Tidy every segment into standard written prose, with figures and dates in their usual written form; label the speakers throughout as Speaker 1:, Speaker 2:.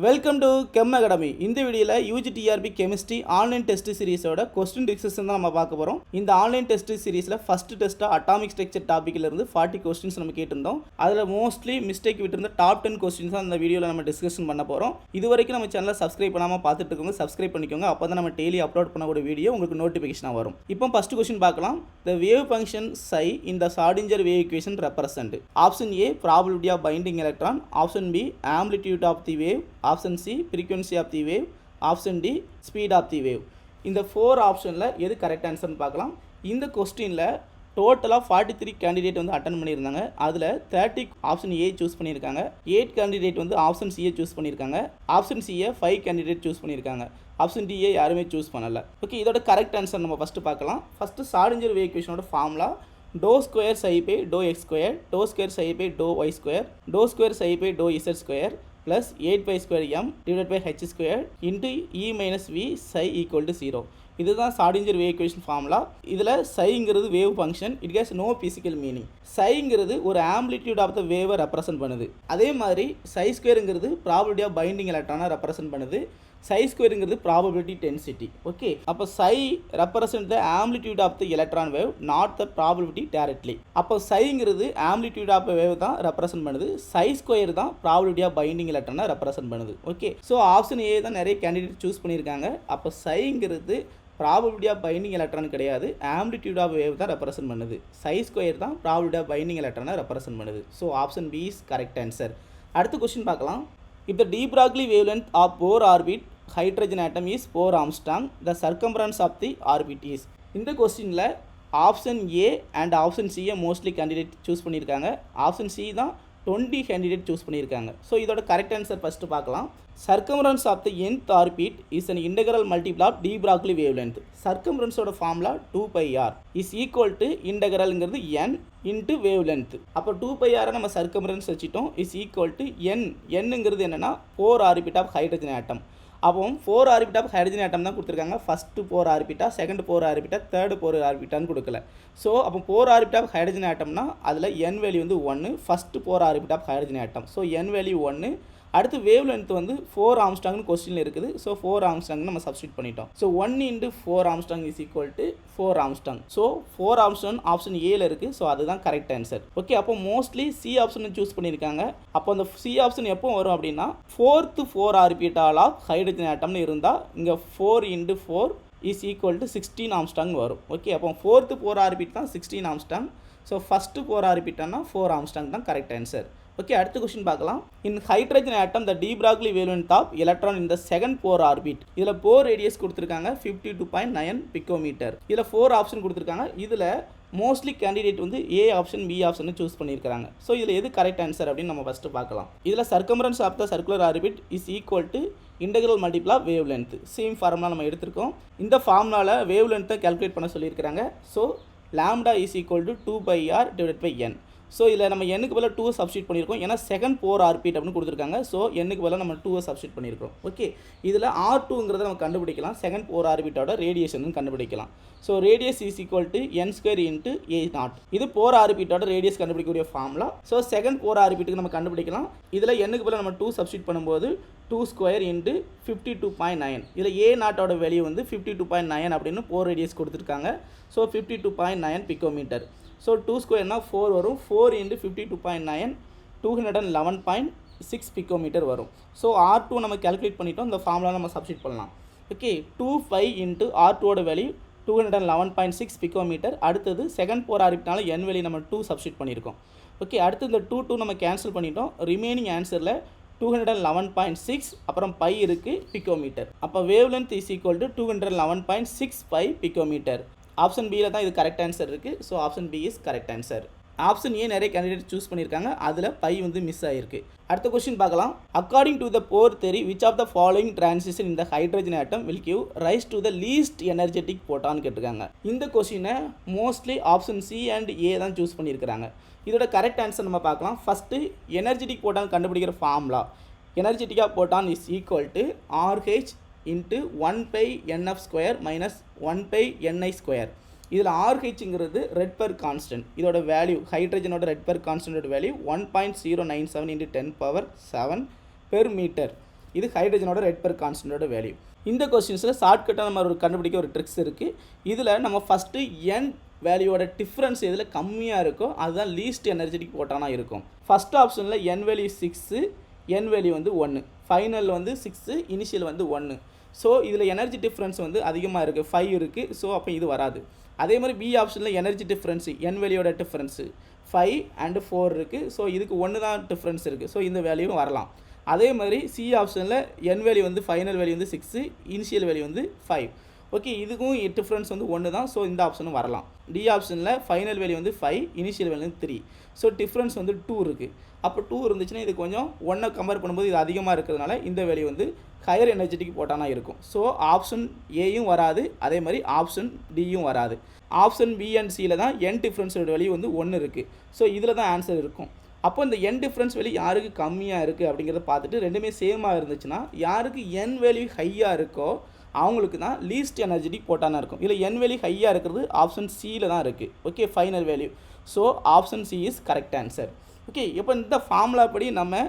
Speaker 1: Welcome to gem academy. இந்த வீடியோவில் UGTRB chemistry online test சீரிஸோட கொஸ்டின் டிஸ்கஷன் தான் நம்ம பார்க்க போகிறோம். இந்த ஆன்லைன் டெஸ்ட் சீரிஸில் ஃபர்ஸ்ட் டெஸ்ட்டாக அட்டாமிக் ஸ்ட்ரக்சர் டாப்பிக்கிலிருந்து 40 கொஸ்டின்ஸ் நம்ம கேட்டிருந்தோம். அதில் மோஸ்ட்லி மிஸ்டேக் விட்டுருந்த டாப் 10 கொஸ்டின்ஸ் தான் இந்த வீடியோவில் நம்ம டிஸ்கஷன் பண்ண போகிறோம். இது வரைக்கும் நம்ம சேனலை சப்ஸ்கிரைப் பண்ணாமல் பார்த்துட்டு இருக்கவங்க சப்ஸ்கிரைப் பண்ணிக்கோங்க. அப்போ தான் நம்ம டெய்லி அப்லோட் பண்ணக்கூடிய வீடியோ உங்களுக்கு நோட்டிஃபிகேஷனாக வரும். இப்போ ஃபர்ஸ்ட் கொஸ்டின் பார்க்கலாம். த wave function psi in the Schrödinger wave equation represent. Option A, probability of binding electron. Option B, amplitude of the wave. Option C, frequency of the wave. Option D, speed of the wave. இந்த 4 ஆப்ஷனில் எது correct ஆன்சர்னு பார்க்கலாம். இந்த கொஸ்டினில் டோட்டலாக 43 candidate வந்து attend பண்ணியிருந்தாங்க. அதில் 30 ஆப்ஷன் ஏ சூஸ் பண்ணியிருக்காங்க. 8 கேண்டிடேட் வந்து ஆப்ஷன் சியை சூஸ் பண்ணியிருக்காங்க. ஆப்ஷன் சியை 5 கேண்டிடேட் சூஸ் பண்ணியிருக்காங்க. ஆப்ஷன் டிஏ யாருமே சூஸ் பண்ணலை. ஓகே, இதோட கரெக்ட் ஆன்சர் நம்ம ஃபஸ்ட்டு பார்க்கலாம். ஃபஸ்ட்டு Schrödinger wave equationோட formula dou square psi by dou x square, dou square psi by dou y square, dou square psi by dou z square plus 8 pi square m divided by h square into e minus v psi equal to 0. இதுதான் Schrödinger wave equation formula. இதில் psiங்கிறது wave function. It has no physical meaning. psiங்கிறது ஒரு amplitude of the வேவை represent பண்ணுது. அதே மாதிரி psi ஸ்கொயருங்கிறது ப்ராபபிலிட்டி ஆஃப் பைண்டிங் எலக்ட்ரானை ரெப்ரசன்ட் பண்ணுது. psi ஸ்கொயருங்கிறது ப்ராபபிலிட்டி டென்சிட்டி. ஓகே, அப்போ psi represent the amplitude of the electron wave, not the probability directly. அப்போ psiங்கிறது ஆம்ப்ளிடியூட் ஆஃப் வேவ் தான் ரெப்ரசன்ட் பண்ணுது. psi ஸ்கொயர் தான் ப்ராபபிலிட்டி ஆஃப் பைண்டிங் எலக்ட்ரானை ரெப்ரசன்ட் பண்ணுது. ஓகே, ஸோ ஆப்ஷன் ஏ தான் நிறைய கேண்டிடேட் சூஸ் பண்ணியிருக்காங்க. அப்போ psiங்கிறது ப்ராபபிலிட்டி ஆஃப் பைண்டிங் எலக்ட்ரான் கிடையாது, ஆம்ப்ளிடியூட் ஆஃப் வேவ் தான் ரெப்ரசன்ட் பண்ணுது. psi ஸ்கொயர் தான் ப்ராபபிலிட்டி ஆஃப் பைண்டிங் எலக்ட்ரானை ரெப்ரசன்ட் பண்ணுது. So option B is correct answer. அடுத்த கொஸ்டின் பார்க்கலாம். If the de Broglie wavelength of Bohr orbit hydrogen atom is 4 Armstrong, the circumference of the orbit is. இந்த கொஸ்டினில் option A and option சியை mostly candidate choose பண்ணியிருக்காங்க. Option C தான் 20 candidate choose பண்ணியிருக்காங்க. So இதோட correct answer first பார்க்கலாம். Circumference of the nth orbit is an integral multiple of de Broglie wavelength. Circumferenceோட formula 2πr is equal to integralங்கிறது n into wavelength. அப்போ 2πr நம்ம circumference வச்சுட்டோம், is equal to n. nங்கிறது என்னென்னா 4 orbit of hydrogen atom. அப்போ 4 orbit of hydrogen ஆட்டம் தான் கொடுத்துருக்காங்க. First 4 ஆர்பிட்டா, second 4 ஆர்பிட்டா, third 4 ஆர்பிட்டான்னு கொடுக்கல. ஸோ அப்போ 4 ஆர்பிட் ஆஃப் ஹைட்ரஜன் ஆட்டம்னா அதில் n வேல்யூ வந்து 1, first 4 orbit of hydrogen atom. So n value 1. அடுத்து வேவ் லென்த் வந்து 4 ஆம்ஸ்ட்ராங்னு கொஸ்டினில் இருக்குது. ஸோ 4 ஆம்ஸ்ட்ராங் நம்ம சப்ஸ்டிட் பண்ணிட்டோம். So 1 into 4 angstrom is equal to 4 angstrom. So 4 angstrom option ஏல இருக்குது. ஸோ அதுதான் கரெக்ட் ஆன்சர். ஓகே, அப்போ மோஸ்ட்லி சி ஆப்ஷன் சூஸ் பண்ணியிருக்காங்க. அப்போ அந்த சி ஆப்ஷன் எப்போ வரும் அப்படின்னா 4th 4 ஆர்பிட்டால் ஆஃப் ஹைட்ரஜன் ஆட்டம்னு இருந்தால் இங்கே 4 into 4 is equal to 16 angstrom வரும். ஓகே, அப்போ 4th 4 ஆர்பிட் தான் 16 ஆம்ஸ்ட்ராங். ஸோ ஃபஸ்ட்டு 4 ஆர்பிட்டானா 4 ஆம்ஸ்ட்ராங் தான் கரெக்ட் ஆன்சர். ஓகே, அடுத்த கொஸ்டின் பார்க்கலாம். In hydrogen atom the de Broglie wavelength of electron in the second 4 orbit. இதில் 4 ரேடியஸ் கொடுத்துருக்காங்க 52.9 பிகோமீட்டர். இதில் 4 ஆப்ஷன் கொடுத்துருக்காங்க. இதில் மோஸ்ட்லி கேண்டிடேட் வந்து A option B option choose பண்ணியிருக்காங்க. ஸோ இதில் எது கரெக்ட் ஆன்சர் அப்படின்னு நம்ம ஃபஸ்ட்டு பார்க்கலாம். இதில் circumference of the circular orbit is equal to integral multiple of wavelength. Same formula நம்ம எடுத்திருக்கோம். இந்த ஃபார்முலாவில் வேவ் லென்த்தை கால்குலேட் பண்ண சொல்லியிருக்கிறாங்க. So lambda is equal to 2πr divide by n. So இதில் நம்ம எண்ணுக்கு பதிலாக 2 சப்ஸ்டிட் பண்ணியிருக்கோம். ஏன்னா செகண்ட் 4 ஆர்பிட் அப்படின்னு கொடுத்துருக்காங்க. ஸோ எண்ணுக்கு பதிலாக நம்ம 2 சப்ஸ்டிட் பண்ணியிருக்கோம். ஓகே, இதில் R2ங்கிறத நம்ம கண்டுபிடிக்கலாம். செகண்ட் 4 ஆர்பிட்டோட ரேடியேஷன் கண்டுபிடிக்கலாம். So radius is equal to n square into a0. இது 4 ஆர்பிட்டோட ரேடியஸ் கண்டுபிடிக்கக்கூடிய ஃபார்முலா. ஸோ செகண்ட் 4 ஆர்பிட்டுக்கு நம்ம கண்டுபிடிக்கலாம். இதில் எண்ணுக்கு பதிலாக நம்ம 2 சப்ஸ்டிட் பண்ணும்போது 2 ஸ்கொயர் இன்ட்டு 52.9. இதில் a0ஓட வேல்யூ வந்து 52.9 அப்படின்னு 4 ரேடியஸ் கொடுத்துருக்காங்க. So 52.9 picometre. ஸோ 2 ஸ்கொயர்னால் 4 வரும். 4 into 52.9 211.6 பிகோமீட்டர் வரும். ஸோ R2 நம்ம கேல்குலேட் பண்ணிட்டோம். இந்த ஃபார்முலா நம்ம சப்ஸ்டிட் பண்ணலாம். ஓகே, 25 into R2ஓட வேல்யூ 211.6 பிகோமீட்டர். அடுத்தது செகண்ட் 4 ஆர்பிட்னால n வேல்யூ நம்ம 2 சப்ஸ்டிட் பண்ணியிருக்கோம். ஓகே, அடுத்து இந்த 2 நம்ம கேன்சல் பண்ணிட்டோம். ரிமைனிங் ஆன்சரில் 211.6 அப்புறம் பை இருக்குது பிகோமீட்டர். அப்போ wavelength is equal to 211.65 picometre. Option பியில் தான் இது கரெக்ட் ஆன்சர் இருக்குது. So option B is correct answer. Option A நிறைய கேண்டிடேட் சூஸ் பண்ணியிருக்காங்க. அதில் பை வந்து மிஸ் ஆகிருக்கு. அடுத்த கொஸ்டின் பார்க்கலாம். According to the Bohr theory which of the following transition in the hydrogen atom will give rise to the least energetic proton கேட்டிருக்காங்க. இந்த கொஸ்டினை மோஸ்ட்லி ஆப்ஷன் சி அண்ட் ஏ தான் சூஸ் பண்ணியிருக்கிறாங்க. இதோட கரெக்ட் ஆன்சர் நம்ம பார்க்கலாம். ஃபஸ்ட்டு எனர்ஜெட்டிக் போட்டான் கண்டுபிடிக்கிற ஃபார்முலா எனர்ஜெட்டிக்காக photon is equal to RH into 1/nf square minus 1/ni square. இதில் RH ரெட் பெர் கான்ஸ்டன்ட். இதோட வேல்யூ ஹைட்ரஜனோட ரெட் பெர் கான்ஸ்டன்டோட வேல்யூ 1.097 × 10⁻7 பெர் மீட்டர். இது ஹைட்ரஜனோட ரெட் பெர் கான்ஸ்டன்டோட வேல்யூ. இந்த கொஸ்டின்ஸில் ஷார்ட்கட்டாக நம்ம ஒரு கண்டுபிடிக்க ஒரு ட்ரிக்ஸ் இருக்குது. இதில் நம்ம ஃபஸ்ட்டு என் வேல்யூவோட டிஃப்ரென்ஸ் எதில் கம்மியாக இருக்கோ அதுதான் லீஸ்ட் எனர்ஜெட்டிக் போட்டானா இருக்கும். ஃபஸ்ட் ஆப்ஷனில் என் வேல்யூ 6, என் வேல்யூ வந்து 1, ஃபைனல் வந்து 6, இனிஷியல் வந்து 1. ஸோ இதில் எனர்ஜி டிஃப்ரென்ஸ் வந்து அதிகமாக இருக்குது, 5 இருக்குது. ஸோ அப்போ இது வராது. அதே மாதிரி பி ஆப்ஷனில் எனர்ஜி டிஃப்ரென்ஸு என் வேல்யூவோட டிஃப்ரென்ஸு 5 and 4 இருக்குது. ஸோ இதுக்கு 1 தான் டிஃப்ரென்ஸ் இருக்குது. ஸோ இந்த வேல்யூவும் வரலாம். அதே மாதிரி சி ஆப்ஷனில் என் வேல்யூ வந்து ஃபைனல் வேல்யூ வந்து 6, இனிஷியல் வேல்யூ வந்து 5. ஓகே, இதுக்கும் டிஃப்ரென்ஸ் வந்து 1 தான். ஸோ இந்த ஆப்ஷனும் வரலாம். டி ஆப்ஷனில் ஃபைனல் வேல்யூ வந்து 5, இனிஷியல் வேல்யூ வந்து 3. ஸோ டிஃப்ரென்ஸ் வந்து 2 இருக்குது. அப்போ 2 இருந்துச்சுன்னா இது கொஞ்சம் 1 கம்பேர் பண்ணும்போது இது அதிகமாக இருக்கிறதுனால இந்த வேல்யூ வந்து ஹையர் எனர்ஜெட்டிக் போட்டானா இருக்கும். ஸோ ஆப்ஷன் ஏயும் வராது, அதே மாதிரி ஆப்ஷன் டியும் வராது. ஆப்ஷன் பி அண்ட் சியில் தான் என் டிஃப்ரென்ஸோட வேல்யூ வந்து 1 இருக்குது. ஸோ இதில் தான் ஆன்சர் இருக்கும். அப்போ இந்த என் டிஃப்ரென்ஸ் வேல்யூ யாருக்கு கம்மியாக இருக்குது அப்படிங்கிறத பார்த்துட்டு ரெண்டுமே சேமாக இருந்துச்சுன்னா யாருக்கு என் வேல்யூ ஹையாக இருக்கோ அவங்களுக்கு தான் லீஸ்ட் எனர்ஜெட்டிக் போட்டானா இருக்கும். இதில் என் வேல்யூ ஹையாக இருக்கிறது ஆப்ஷன் சியில் தான் இருக்குது. Okay, final value. So option C is correct answer. Okay, இப்போ இந்த ஃபார்முலா படி நம்ம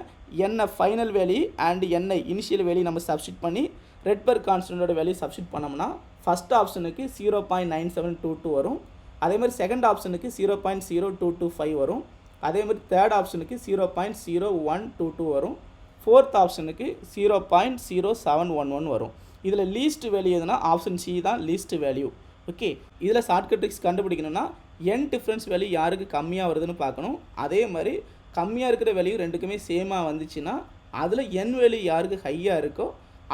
Speaker 1: என்ன ஃபைனல் வேல்யூ அண்ட் என்ன இனிஷியல் வேல்யூ நம்ம சப்ஸ்டிட் பண்ணி ரெட் பெர் கான்ஸ்டன்டோட வேல்யூ சப்ஸ்டிட் பண்ணோம்னா ஃபஸ்ட் ஆப்ஷனுக்கு 0.9722 வரும். அதே மாதிரி செகண்ட் ஆப்ஷனுக்கு 0.0225 வரும். அதே மாதிரி தேர்ட் ஆப்ஷனுக்கு 0.0122 வரும். ஃபோர்த் ஆப்ஷனுக்கு 0.0711 வரும். இதில் லீஸ்ட் வேல்யூ எதுனா ஆப்ஷன் சி தான் லீஸ்ட் வேல்யூ. ஓகே, இதில் ஷார்ட்கட் ட்ரிக்ஸ் கண்டுபிடிக்கணும்னா என் டிஃப்ரென்ஸ் வேல்யூ யாருக்கு கம்மியாக வருதுன்னு பார்க்கணும். அதே மாதிரி கம்மியாக இருக்கிற வேல்யூ ரெண்டுக்குமே சேமாக வந்துச்சுன்னா அதில் என் வேல்யூ யாருக்கு ஹையாக இருக்கோ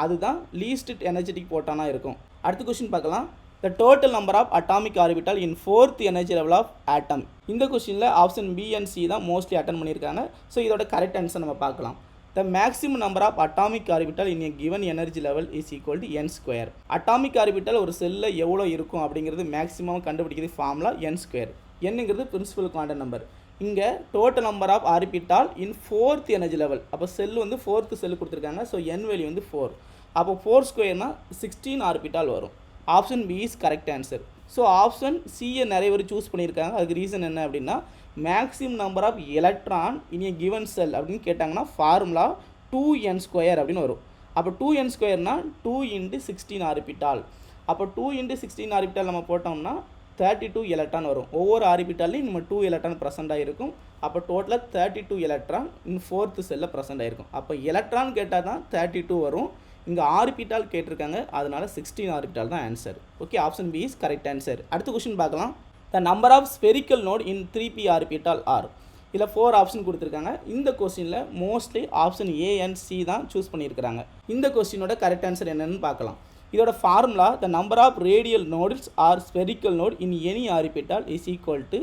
Speaker 1: அதுதான் லீஸ்ட் எனர்ஜெட்டிக் போட்டானா இருக்கும். அடுத்த கொஸ்டின் பார்க்கலாம். The total number of atomic orbital in 4th energy level of atom. இந்த கொஸ்டினில் ஆப்ஷன் பி அண்ட் சி தான் மோஸ்ட்லி அட்டன் பண்ணியிருக்காங்க. ஸோ இதோட கரெக்ட் ஆன்சர் நம்ம பார்க்கலாம். The maximum number of atomic orbital in a given energy level is equal to n square. Atomic orbital ஒரு செல்ல எவ்வளோ இருக்கும் அப்படிங்கிறது மேக்ஸிமம் கண்டுபிடிக்கிறது ஃபார்முலா n square. என்னங்கிறது பிரின்சிபல் குவாண்டம் நம்பர். இங்கே total number of orbital in 4th energy level. அப்போ shell வந்து 4th செல் கொடுத்துருக்காங்க. ஸோ n வேல்யூ வந்து 4. அப்போ 4 ஸ்கொயர்னா 16 ஆர்பிட்டால் வரும். Option B is correct answer. So option சியை நிறைய பேர் சூஸ் பண்ணியிருக்காங்க. அதுக்கு ரீசன் என்ன அப்படின்னா maximum number of electron in a given shell அப்படின்னு கேட்டாங்கன்னா ஃபார்முலா 2n ஸ்கொயர் அப்படின்னு வரும். அப்போ 2n ஸ்கொயர்னா 2 × 16 ஆர்பிட்டால். அப்போ 2 × 16 ஆர்பிட்டால் நம்ம போட்டோம்னா 32 எலக்ட்ரான் வரும். ஒவ்வொரு ஆர்பிட்டாலையும் நம்ம 2 எலக்ட்ரான் ப்ரெசென்ட் ஆகிருக்கும். அப்போ டோட்டலாக 32 எலக்ட்ரான் இன் 4th செல்லில் ப்ரெசென்ட் ஆகிருக்கும். அப்போ எலக்ட்ரான் கேட்டால் தான் 32 வரும். இங்கே ஆர்பிட்டால் கேட்டிருக்காங்க, அதனால 16 ஆர்பிட்டால் தான் answer. Okay, option B is correct answer. அடுத்த கொஸ்டின் பார்க்கலாம். The number of spherical node in 3p orbital are. இதில் 4 ஆப்ஷன் கொடுத்துருக்காங்க. இந்த கொஸ்டினில் mostly option A and C தான் சூஸ் பண்ணியிருக்கிறாங்க. இந்த கொஸ்டினோட கரெக்ட் ஆன்சர் என்னென்னு பார்க்கலாம். இதோட formula the number of radial nodes or spherical node in any orbital is equal to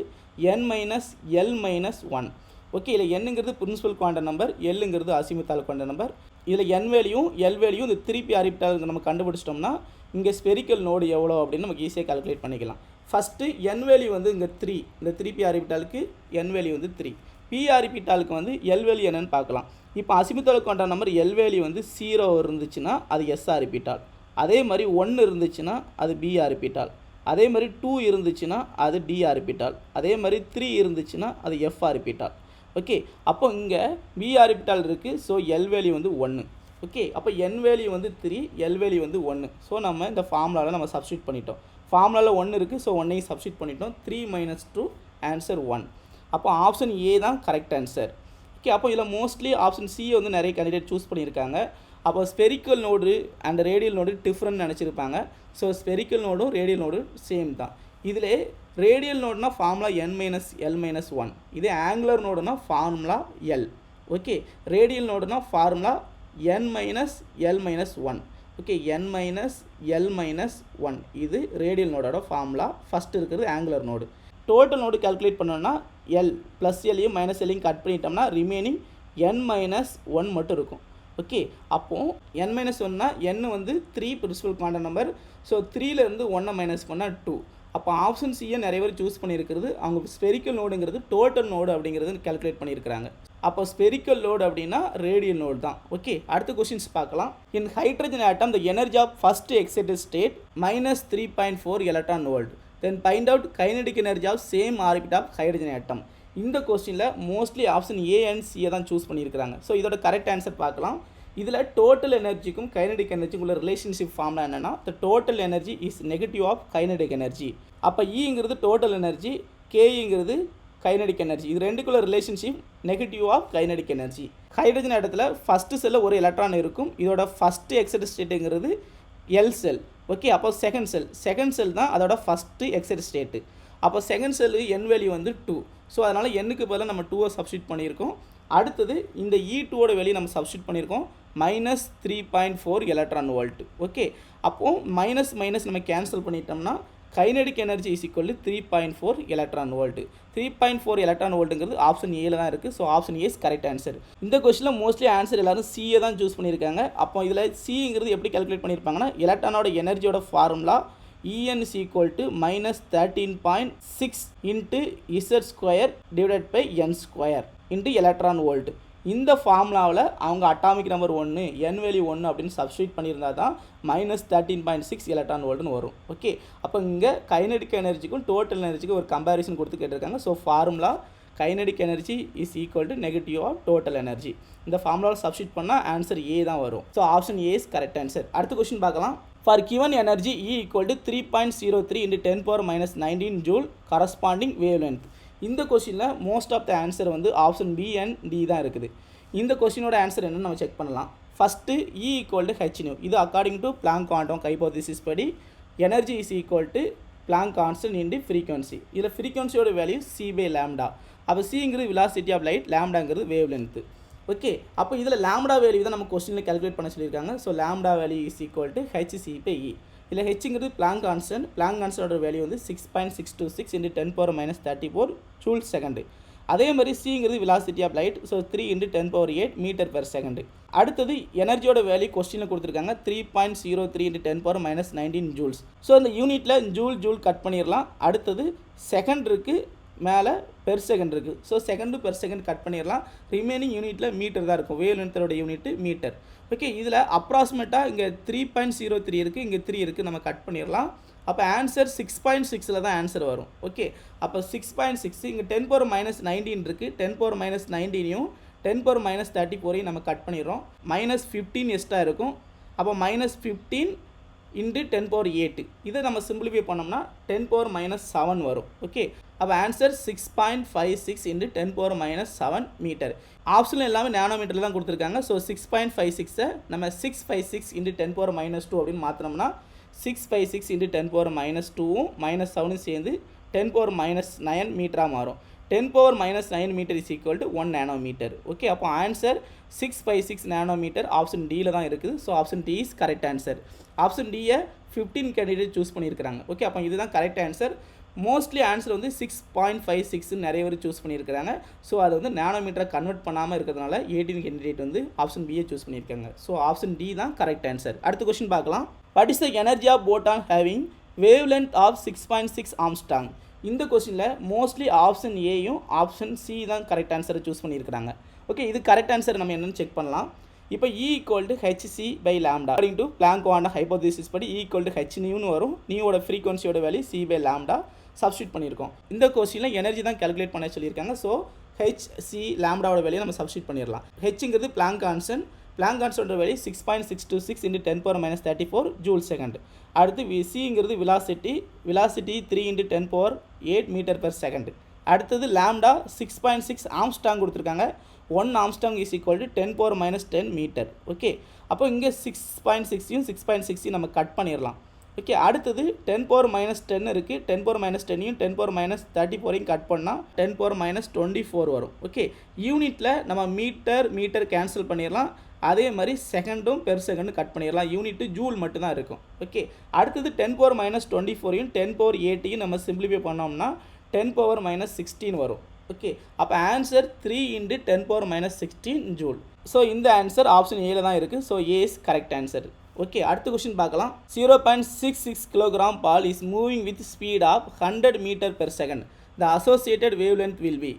Speaker 1: n-l-1. Okay, இதில் என்னங்கிறது பிரின்சிபல் குவாண்டம் நம்பர், எல்லுங்கிறது அசிமுத்தால் குவாண்டம் நம்பர். இதில் n வேல்யூயும் எல் வேல்யூயும் இந்த 3p ஆர்பிட்டால் நம்ம கண்டுபிடிச்சிட்டோம்னா இங்கே ஸ்பெரிக்கல் நோடு எவ்வளோ அப்படின்னு நமக்கு ஈஸியாக கால்குலேட் பண்ணிக்கலாம். ஃபஸ்ட்டு என் வேல்யூ வந்து இங்கே 3, இந்த 3p ஆர்பிட்டாலுக்கு என் வேல்யூ வந்து 3, p ஆர்பிட்டாலுக்கு வந்து எல் வேல்யூ என்னென்னு பார்க்கலாம். இப்போ azimuthal quantum number L value வந்து 0 இருந்துச்சுன்னா அது எஸ் ஆர்பிட்டால், அதே மாதிரி 1 இருந்துச்சுன்னா அது பி ஆர்பிட்டால், அதே மாதிரி 2 இருந்துச்சுன்னா அது டி ஆர்பிட்டால், அதே மாதிரி 3 இருந்துச்சுன்னா அது எஃப் ஆர்பிட்டால். ஓகே, அப்போ இங்கே பி ஆர்பிட்டால் இருக்குது. ஸோ எல் வேல்யூ வந்து 1. ஓகே, அப்போ என் வேல்யூ வந்து 3, எல் வேல்யூ வந்து 1. ஸோ நம்ம இந்த ஃபார்முலாவில் நம்ம சப்ஸ்டியூட் பண்ணிட்டோம். ஃபார்முலாவில் 1 இருக்குது. ஸோ 1ஐயும் சப்ஸ்டியூட் பண்ணிட்டோம். 3 - 2 ஆன்சர் 1. அப்போ ஆப்ஷன் ஏ தான் கரெக்ட் ஆன்சர். ஓகே, அப்போ இதில் மோஸ்ட்லி ஆப்ஷன் சி வந்து நிறைய கேண்டிடேட் சூஸ் பண்ணியிருக்காங்க. அப்போ spherical node and radial node different நினச்சிருப்பாங்க. ஸோ ஸ்பெரிக்கல் நோடும் ரேடியல் நோடும் சேம் தான். இதில் ரேடியல் நோடுனா ஃபார்முலா n-l-1, இதே ஆங்குலர் நோடுனா ஃபார்முலா எல். ஓகே, ரேடியல் நோடுனா ஃபார்முலா n-l-1. ஓகே, n-l-1 இது ரேடியல் நோடோட ஃபார்முலா. ஃபஸ்ட்டு இருக்கிறது angular node. Total node calculate பண்ணோன்னா எல் ப்ளஸ் எல்லையும் மைனஸ் எல்லையும் கட் பண்ணிட்டோம்னா ரிமைனிங் n-1 மட்டும் இருக்கும். ஓகே, அப்போது n-1னா n வந்து 3 பிரின்சிபல் குவாண்டம் நம்பர். ஸோ 3லேருந்து 1 மைனஸ் பண்ணால் 2. அப்போ ஆப்ஷன் சியை நிறைய பேர் சூஸ் பண்ணியிருக்கிறது. அவங்க ஸ்பெரிக்கல் நோடுங்கிறது டோட்டல் நோடு அப்படிங்கிறது கால்குலேட் பண்ணியிருக்கிறாங்க. அப்போ ஸ்பெரிக்கல் நோடு அப்படின்னா ரேடியல் நோடு தான். ஓகே, அடுத்த கொஸ்டின்ஸ் பார்க்கலாம். In hydrogen atom the energy of first excited state -3.4 electron volt. Then find out kinetic energy of same orbit of hydrogen atom. இந்த கொஸ்டினில் mostly option A and சியை தான் choose பண்ணியிருக்கிறாங்க. So இதோட correct answer பார்க்கலாம். இதில் total எனர்ஜிக்கும் kinetic எனர்ஜிக்கும் உள்ள relationship ஃபார்ம்லாம் என்னென்னா the total energy is negative of kinetic energy. அப்போ ஈங்கிறது டோட்டல் எனர்ஜி, கேங்கிறது கைனடிக் எனர்ஜி. இது ரெண்டுக்குள்ள relationship negative of kinetic energy. Hydrogen இடத்துல ஃபஸ்ட்டு செல்லில் ஒரு எலக்ட்ரான் இருக்கும். இதோட ஃபஸ்ட்டு எக்ஸைட்டட் ஸ்டேட்டுங்கிறது எல் செல். ஓகே, அப்போ செகண்ட் செல் தான் அதோட ஃபஸ்ட்டு எக்ஸைட்டட் ஸ்டேட்டு. அப்போ செகண்ட் செல்லு என் வேல்யூ வந்து 2. ஸோ அதனால் எண்ணுக்கு பதிலாக நம்ம 2 சப்ஸ்டியூட் பண்ணியிருக்கோம். அடுத்தது இந்த E2ஓட வேல்யூ நம்ம சப்ஸ்டியூட் பண்ணியிருக்கோம் -3.4 எலக்ட்ரான் வோல்ட். ஓகே, அப்போது மைனஸ் நம்ம கேன்சல் பண்ணிட்டோம்னா kinetic energy is equal to 3.4 electron volt. 3.4 electron வோல்ட்டுங்கிறது ஆப்ஷன் ஏல தான் இருக்குது. So option A is correct answer. இந்த கொஸ்டினில் மோஸ்ட்லி ஆன்சர் எல்லாரும் சிஏ தான் சூஸ் பண்ணியிருக்காங்க. அப்போ இதில் சிங்கிறது எப்படி கால்குலேட் பண்ணியிருப்பாங்கன்னா எலக்ட்ரானோட எனர்ஜியோட formula En is equal to -13.6 into Z² divided by N² into electron volt. இந்த ஃபார்முலாவில் அவங்க அட்டாமிக் நம்பர் 1 n வேல்யூ 1 அப்படின்னு சப்ஸ்டியூட் பண்ணியிருந்தா தான் -13.6 எலக்ட்ரான் வோல்ட்னு வரும். ஓகே, அப்போ இங்கே கைனடிக் எனர்ஜிக்கும் டோட்டல் எனர்ஜிக்கும் ஒரு கம்பேரிசன் கொடுத்து கேட்டிருக்காங்க. So formula kinetic energy is equal to negative of total energy. இந்த ஃபார்முலாவில் சப்ஸ்டியூட் பண்ணால் ஆன்சர் ஏ தான் வரும். So option A is correct answer. அடுத்த கொஸ்டின் பார்க்கலாம். For given energy E equal to 3.03 into 10⁻−19 joule corresponding wavelength. இந்த கொஸ்டினில் most of the answer வந்து ஆப்ஷன் பி அண்ட் டி தான் இருக்குது. இந்த கொஸ்டினோட ஆன்சர் என்னன்னு நம்ம செக் பண்ணலாம். First E equal to hν. இது according to Planck quantum hypothesis படி energy is equal to Planck constant into frequency. இதில் ஃப்ரீக்வன்சியோட வேல்யூ c/λ. அப்போ சிங்கிறது வெலாசிட்டி ஆஃப் லைட், லாம்டாங்கிறது வேவ் லென்த்து. ஓகே, அப்போ இதில் லாம்டா வேல்யூ தான் நம்ம கொஸ்டினில் கால்குலேட் பண்ண சொல்லியிருக்காங்க. So lambda value is equal to hc/E. இதில் ஹெச்ங்கிறது பிளாங்க் கான்ஸ்டன்டோட வேல்யூ வந்து 6.626 into 10⁻−34 ஜூல் செகண்டு. அதே மாதிரி சிங்கிறது velocity of light. So 3 into 10⁸ metre per second. அடுத்தது எனர்ஜியோட வேல்யூ கொஸ்டினில் கொடுத்துருக்காங்க 3.03 into 10⁻−19 ஜூல்ஸ். ஸோ அந்த யூனிட்டில் ஜூல் கட் பண்ணிடலாம். அடுத்தது செகண்ட் இருக்குது, மேலே பெர் செகண்ட் இருக்குது. So second per second cut பண்ணிடலாம். ரிமைனிங் யூனிட்டில் மீட்டர் தான் இருக்கும். வேவ் லென்த்தோட யூனிட்டு மீட்டர். ஓகே, இதில் அப்ராக்சிமேட்டாக இங்கே 3.03 இருக்குது, இங்கே 3 இருக்குது, நம்ம கட் பண்ணிடலாம். அப்போ ஆன்சர் 6.6 தான் ஆன்சர் வரும். ஓகே, அப்போ 6.6 இங்கே 10⁻−19 இருக்குது. 10⁻−19யும் 10⁻−34 நம்ம கட் பண்ணிடுறோம். -15 எக்ஸ்ட்ரா இருக்கும். அப்போ -15 into 10⁸. இதை நம்ம சிம்பிளிஃபை பண்ணோம்னா 10⁻−7 வரும். ஓகே, அப்போ ஆன்சர் 6.56 into 10⁻−7 மீட்டர். ஆப்ஷனில் எல்லாமே நேனோமீட்டரில் தான் கொடுத்துருக்காங்க. ஸோ 6.56 நம்ம 656 into 10⁻−2 அப்படின்னு மாற்றினோம்னா 656 into 10⁻−2வும் -7 சேர்ந்து 10⁻−9 மீட்டராக மாறும். 10⁻−9 metre is equal to 1 nanometre. Okay, அப்போ ஆன்சர் 656 நேனோமீட்டர் ஆப்ஷன் டியில் தான் இருக்குது. So option D is correct answer. Option டியை 15 கேண்டிடேட் சூஸ் பண்ணியிருக்கிறாங்க. ஓகே, அப்போ இதுதான் கரெக்ட் ஆன்சர். மோஸ்ட்லி ஆன்சர் வந்து 6.56 நிறைய பேர் சூஸ் பண்ணியிருக்கிறாங்க. ஸோ அதை வந்து நேனோமீட்டரை கன்வெர்ட் பண்ணாமல் இருக்கிறதுனால 18 கேண்டிடேட் வந்து ஆப்ஷன் பியை சூஸ் பண்ணியிருக்காங்க. ஸோ ஆப்ஷன் டி தான் கரெக்ட் ஆன்சர். அடுத்த கொஸ்டின் பார்க்கலாம். What is the energy of photon having wave length of 6.6 angstrom? இந்த கொஸ்டினில் மோஸ்ட்லி ஆப்ஷன் ஏயும் ஆப்ஷன் சி தான் கரெக்ட் ஆன்சரை சூஸ் பண்ணியிருக்கிறாங்க. ஓகே, இது கரெக்ட் ஆன்சர் நம்ம என்னென்னு செக் பண்ணலாம். இப்போ E equal to hc/λ. According to Planck quantum hypothesis படி E equal to hν வரும். நியூவோட ஃப்ரீக்வன்சியோட வேல்யூ c/λ சப்ஸ்டியூட் பண்ணியிருக்கோம். இந்த கொஸ்டினில் எனர்ஜி தான் கால்குலேட் பண்ண சொல்லியிருக்காங்க. ஸோ hc/λவோட வேல்யூ நம்ம சப்ஸ்டியூட் பண்ணிடலாம். ஹெச்ங்கிறது Planck constant value 6.626 into 10⁻−34 joule second. அடுத்து சிங்கிறது வெலாசிட்டி 3 into 10⁸8 மீட்டர்/செகண்ட். அடுத்தது லாம்டா 6.6 ஆம்ஸ்டாங் கொடுத்துருக்காங்க. 1 angstrom is equal to 10⁻−10 metre. Okay, அப்போ இங்கே 6.6யும் 6.6யும் நம்ம கட் பண்ணிடலாம். ஓகே, அடுத்தது 10⁻−10 இருக்குது. 10⁻−10யும் 10⁻−34யும் கட் பண்ணால் 10⁻−24 வரும். ஓகே, யூனிட்டில் நம்ம மீட்டர் கேன்சல் பண்ணிடலாம். அதே மாதிரி செகண்டும் பெர் செகண்டும் கட் பண்ணிடலாம். யூனிட்டு ஜூல் மட்டும்தான் இருக்கும். ஓகே, அடுத்தது 10⁻−24யும் 10⁸8யும் நம்ம சிம்பிளிஃபை பண்ணோம்னா 10⁻−16 வரும். ஓகே, அப்போ ஆன்சர் 3 into 10⁻−16 ஜூல். ஸோ இந்த ஆன்சர் ஆப்ஷன் ஏல தான் இருக்குது. So A is correct answer. Okay, அடுத்த கொஸ்டின் பார்க்கலாம். 0.66 kilogram ball is moving with speed of 100 meter/second. The associated wavelength will be.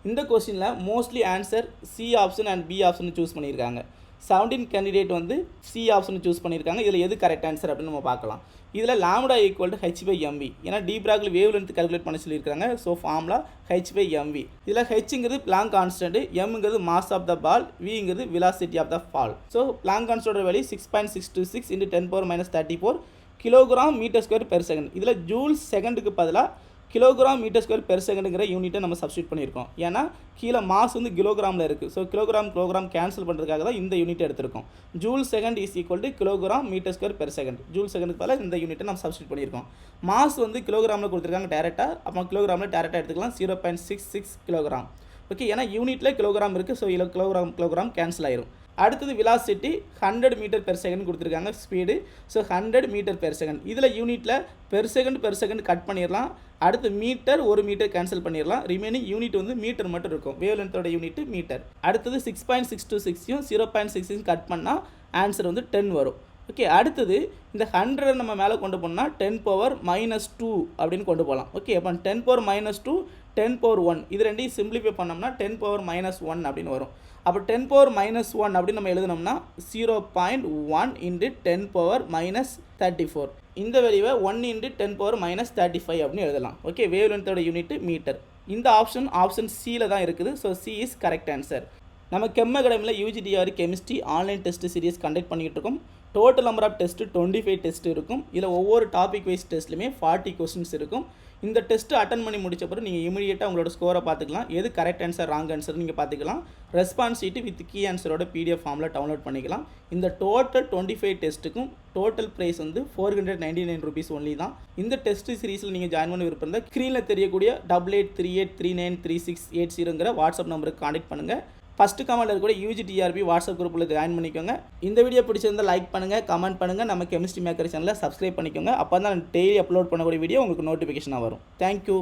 Speaker 1: இந்த கொஸ்டினில் mostly answer C option and B option choose பண்ணியிருக்காங்க. 17 candidate வந்து C option choose பண்ணியிருக்காங்க. இதில் எது correct answer அப்படின்னு நம்ம பார்க்கலாம். இதில் லாம்டா ஈக்குவல் டு h/mv. ஏன்னா de Broglie wave length calculate பண்ண சொல்லியிருக்காங்க. So formula h/mv. இதில் ஹெச்ங்கிறது பிளாங்க் கான்ஸ்டன்ட், எம்ங்கிறது மாஸ் ஆஃப் த பால், விங்கிறது velocity of the ball. So Planck கான்ஸ்டன்டோட value 6.626 × 10⁻³ kilogram metre square per second. இதில் ஜூல்ஸ் செகண்டுக்கு பதிலாக கிலோகிராம் மீட்டர் ஸ்கொயர் பெர் செகண்டுங்கிற யூனிட்டை நம்ம சப்ஸ்டியூட் பண்ணியிருக்கோம். ஏன்னா கீழே மாஸ் வந்து கிலோகிராமில் இருக்குது. ஸோ கிலோகிராம் கேன்சல் பண்ணுறதுக்காக தான் இந்த யூனிட் எடுத்திருக்கோம். Joule second is equal to kilogram metre square per second. Joule செகண்டுக்கு பதிலாக இந்த யூனிட்டை நம்ம சப்ஸ்டியூட் பண்ணியிருக்கோம். மாஸ் வந்து கிலோகிராமில் கொடுத்துருக்காங்க டேரெக்டாக. அப்போ கிலோகிராமில் டேரெக்டாக எடுத்துக்கலாம் 0.66 கிலோகிராம். ஓகே, ஏன்னா யூனிட்டில் கிலோகிராம் இருக்குது. ஸோ இதில் கிலோகிராம் கேன்சல் ஆயிரும். அடுத்தது வெலாசிட்டி 100 மீட்டர் பெர் செகண்ட் கொடுத்துருக்காங்க speed. So 100 metre per second. இதில் யூனிட்டில் பெர் செகண்ட் கட் பண்ணிடலாம். அடுத்து மீட்டர் 1 மீட்டர் கேன்சல் பண்ணிடலாம். ரிமைனிங் யூனிட் வந்து மீட்டர் மட்டும் இருக்கும். வேவ் லென்த்தோட யூனிட் மீட்டர். அடுத்தது 6.626 0.6 கட் பண்ணால் ஆன்சர் வந்து 10 வரும். ஓகே, அடுத்தது இந்த 100 நம்ம மேலே கொண்டு போனால் 10⁻⁻2 அப்படின்னு கொண்டு போகலாம். ஓகே, அப்போ 10⁻⁻2 10⁻1 இது ரெண்டையும் சிம்பிளிஃபை பண்ணோம்னா 10⁻⁻1 அப்படின்னு வரும். அப்போ 10⁻⁻1 அப்படின்னு நம்ம எழுதினோம்னா 0.1 × 10⁻⁻34. இந்த வேல்யூவை 1 × 10⁻⁻35 அப்படின்னு எழுதலாம். ஓகே, வேவ் லென்த்தோட யூனிட் மீட்டர். இந்த ஆப்ஷன் சியில் தான் இருக்குது. So C is correct answer. நம்ம கெம் அகாடமியில் UGTR chemistry online test series conduct பண்ணிக்கிட்டு இருக்கோம். Total number of test 25 test இருக்கும். இதில் ஒவ்வொரு டாபிக் வைஸ் டெஸ்ட்லையுமே 40 கொஸ்டின்ஸ் இருக்கும். இந்த டெஸ்ட்டு அட்டன் பண்ணி முடிச்ச பிறகு நீங்கள் இமீடியட்டாக உங்களோட ஸ்கோரை பார்த்துக்கலாம். எது கரெக்ட் ஆன்சர் ராங் ஆன்சர் நீங்கள் பார்த்துக்கலாம். ரெஸ்பான்ஸ் ஷீட்டு வித் கீ ஆன்சரோட PDF ஃபார்மில் டவுன்லோட் பண்ணிக்கலாம். இந்த டோட்டல் 25 டெஸ்ட்டுக்கும் டோட்டல் ப்ரைஸ் வந்து 499 rupees ஒன்லி தான். இந்த டெஸ்ட் சீரிஸில் நீங்கள் ஜாயின் பண்ண விருப்பம் இருந்தால் ஸ்க்ரீனில் தெரியக்கூடிய 8838393680 வாட்ஸ்அப் நம்பருக்கு கான்டெக்ட் பண்ணுங்கள். ஃபஸ்ட்டு கமெண்ட்டில் இருக்கக்கூடிய UGTRB வாட்ஸ்அப் குரூப்பில் ஜாயின் பண்ணிக்கோங்க. இந்த வீடியோ பிடிச்சிருந்தால் லைக் பண்ணுங்கள், கமெண்ட் பண்ணுங்கள். நம்ம கெமிஸ்ட்ரி மேக்கர் சேனலை சப்ஸ்கிரைப் பண்ணிக்கோங்க. அப்போ தான் டெய்லி அப்லோட் பண்ணக்கூடிய வீடியோ உங்களுக்கு நோட்டிஃபிகேஷனாக வரும். தேங்க்யூ.